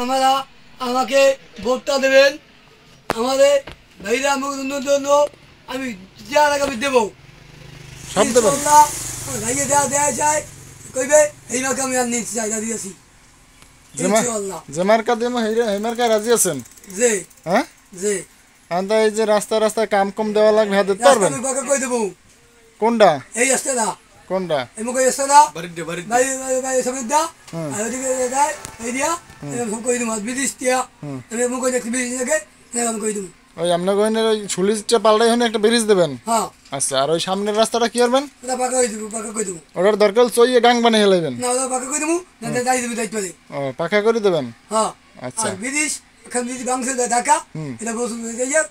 আমরা আমাকে ভোটটা দেবেন। আমাদের ভাইরা মুখের জন্য আমি যা টাকা আমি দেবো সব দেবেন। ভাইয়ে দেওয়া যায় কইবে এই মাকে আমি আর নিতে চাই দিয়েছি যে মার্কা দেবো এই মার্কা রাজি আছেন? যে হ্যাঁ যে আন্দা এই যে রাস্তায় কাম কম দেওয়া লাগবে হাতে পারবেন? আমি বাকা কই দেবো। কোনটা এই রাস্তাটা কোনটা? এই মুখে রাস্তাটা ভাই ভাই সমিত দা আর ওদিকে যায় এই দিয়া আমি কই দেবো বিদেশ দিয়া আমি মুখে দেখি বিদেশ থেকে আমি কই দেবো। ওই আপনার গইনের ওই সুলিশটা পাল্টাই হনে একটা ব্রিজ দেবেন। হ্যাঁ আচ্ছা, আর ওই সামনের রাস্তাটা কি করবেন? ওটা বাকা কই দেবো, বাকা কই দেবো। ওটার দরকার চইয়ে গাং বানিয়ে হেলাইবেন? না ওটা বাকা কই দেবো না যাই দেবো দায়িত্ব দে। ও পাকা করে দেবেন? হ্যাঁ আচ্ছা। আর বিদেশ এখন বিদেশ বাংসে ঢাকা এটা বসে যাইয়া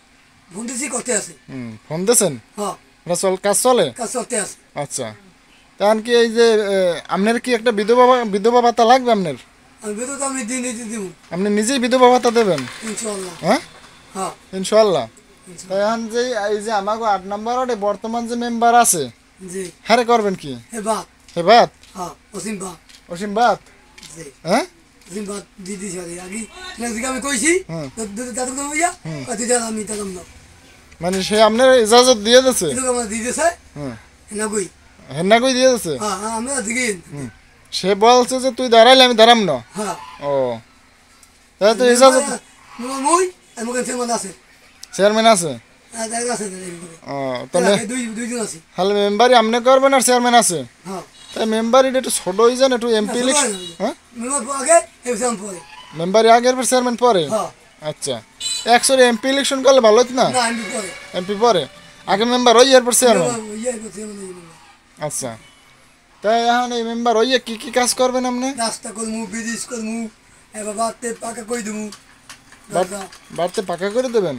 ফোন দিছি করতে আছে। ফোন দিয়েছেন? হ্যাঁ এটা কাজ চলে? কাজ করতে আছে। আচ্ছা, তাহলে কি এই যে আপনার কি একটা বিধবা ভাতা লাগবে আপনার? আমি বেতন তো আমি দিন দিতে দেবো। আপনি নিজেই বিধবা ভাতা দেবেন? ইনশাআল্লাহ। হ্যাঁ হ্যাঁ ইনশাআল্লাহ। তাই এখন যে এই যে আমাকে 8 নম্বর ওয়ার্ডে বর্তমান যে মেম্বার আছে জি হারে করবেন কি? হেবাত। হেবাত? হ্যাঁ অসীম বাত। অসীম বাত? জি হ্যাঁ অসীম বাত দিদি সাথে আগে নাকি আমি কইছি দাদু তো হইয়া কত জান আমি তাকাম না মানে সে আপনার ইজাজত দিয়ে দিয়েছে? কিন্তু আমার দিদি স্যার না কই হেন্না কই দিয়ে দিয়েছে? হ্যাঁ আমরা দিকে সে বলছে যে তুই দাঁড়াইলে আমি দাঁড়াম না। হ্যাঁ ও তাহলে তো ইজাজত মই আমি কাছে মনে আছে চেয়ারম্যান আছে? আর দাদা আছে ও তাহলে দুইজন আছে। তাহলে মেম্বারই আপনি করবেন আর চেয়ারম্যান আছে? হ্যাঁ তাই মেম্বারই একটু ছোট হয়ে যান, একটু এমপি ইলেকশন। হ্যাঁ মেম্বার আগে এক্সাম পরে মেম্বারই আগের পর চেয়ারম্যান পরে? হ্যাঁ আচ্ছা, একসাথে এমপি ইলেকশন করলে ভালো হতো না? না আমি পরে এমপি পরে আগে মেম্বার ওই এরপর চেয়ারম্যান? ইয়ে করতে মানে আচ্ছা, তাই এখন এই মেম্বার ওই কি কি কাজ করবেন আপনি? রাস্তা করমু ব্রিজ করমু এবার বাড়তে পাকা কই দেবো। বাড়তে পাকা করে দেবেন?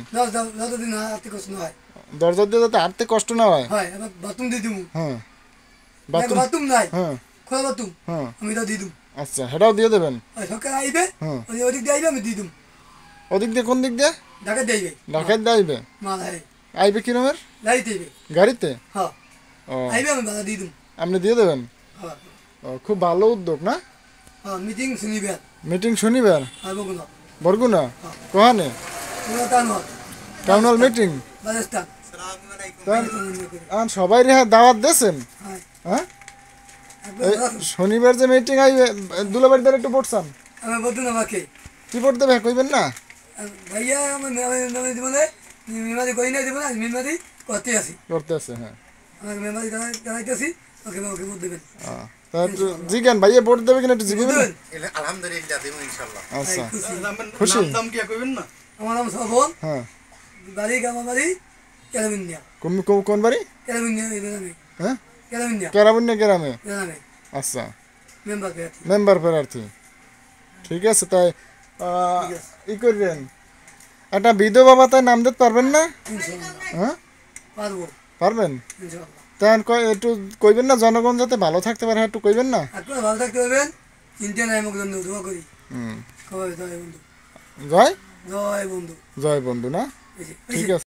যতদিন হাতে কষ্ট না হয়। দরজা দিয়ে যাতে হাঁটতে কষ্ট না হয়? হয় এবার বাথরুম দিয়ে দেবো। হ্যাঁ বাথরুম নাই হ্যাঁ খোলা বাথরুম হ্যাঁ আমি তা দিয়ে দেবো। আচ্ছা, সেটাও দিয়ে দেবেন? সরকার আইবে ওদিক দিয়ে আইবে আমি দিয়ে দেবো। ওদিক দিয়ে কোন দিক দিয়ে? ঢাকা দিয়ে আইবে ঢাকায় দিয়ে আইবে? মাল হয় আইবে কি রকমের গাড়িতে আইবে? গাড়িতে? হ্যাঁ ও আইবে আমি বাধা দিয়ে দেবো। আপনি দিয়ে দেবেন? হ্যাঁ ও খুব ভালো উদ্যোগ না? হ্যাঁ মিটিং শুনিবেন। মিটিং শনিবার আর বগুনা বরগুনা কোহানে টাউন হল মিটিং? রাজস্থান সবাই রেহা দাওয়াত দিয়েছেন? হ্যাঁ শনিবার যে মিটিং আইবে দুলাবাড়ি দ্বারা একটু পড়ছান? আমি বলতো না আমাকে কি পড়তে হবে কইবেন না? ভাইয়া আমার জীবনে মেমারি কই না দেবো না মেমারি করতে আসি করতে আছে। হ্যাঁ আমাকে মেমারি জানাইতেছি ওকে ওকে ভোট দেবেন। জিজ্ঞান ভাইয়া ভোট দেবে কিনা একটু জিজ্ঞেস। আলহামদুলিল্লাহ দেবো ইনশাআল্লাহ। আচ্ছা খুশি নাম কি কইবেন না? আমার নাম শ্রবণ। হ্যাঁ বাড়ি আমার বাড়ি কেরামিনিয়া। কোন বাড়ি? কেরামিনিয়া গ্রামে। হ্যাঁ কেরামিনিয়া কেরাবন্যা গ্রামে? গ্রামে আচ্ছা মেম্বার মেম্বার প্রার্থী। ঠিক আছে, তাই ই করবেন একটা বিধবা ভাতায় নাম দিতে পারবেন না? হ্যাঁ পারবো পারবেন? ইনশাআল্লাহ। তাই একটু কইবেন না জনগণ যাতে ভালো থাকতে পারে, একটু কইবেন না? আপনারা ভালো থাকতে পারবেন চিন্তা নাই আমাকে জন্য দোয়া করি। জয় বন্ধু জয় জয় বন্ধু জয় বন্ধু না? ঠিক আছে।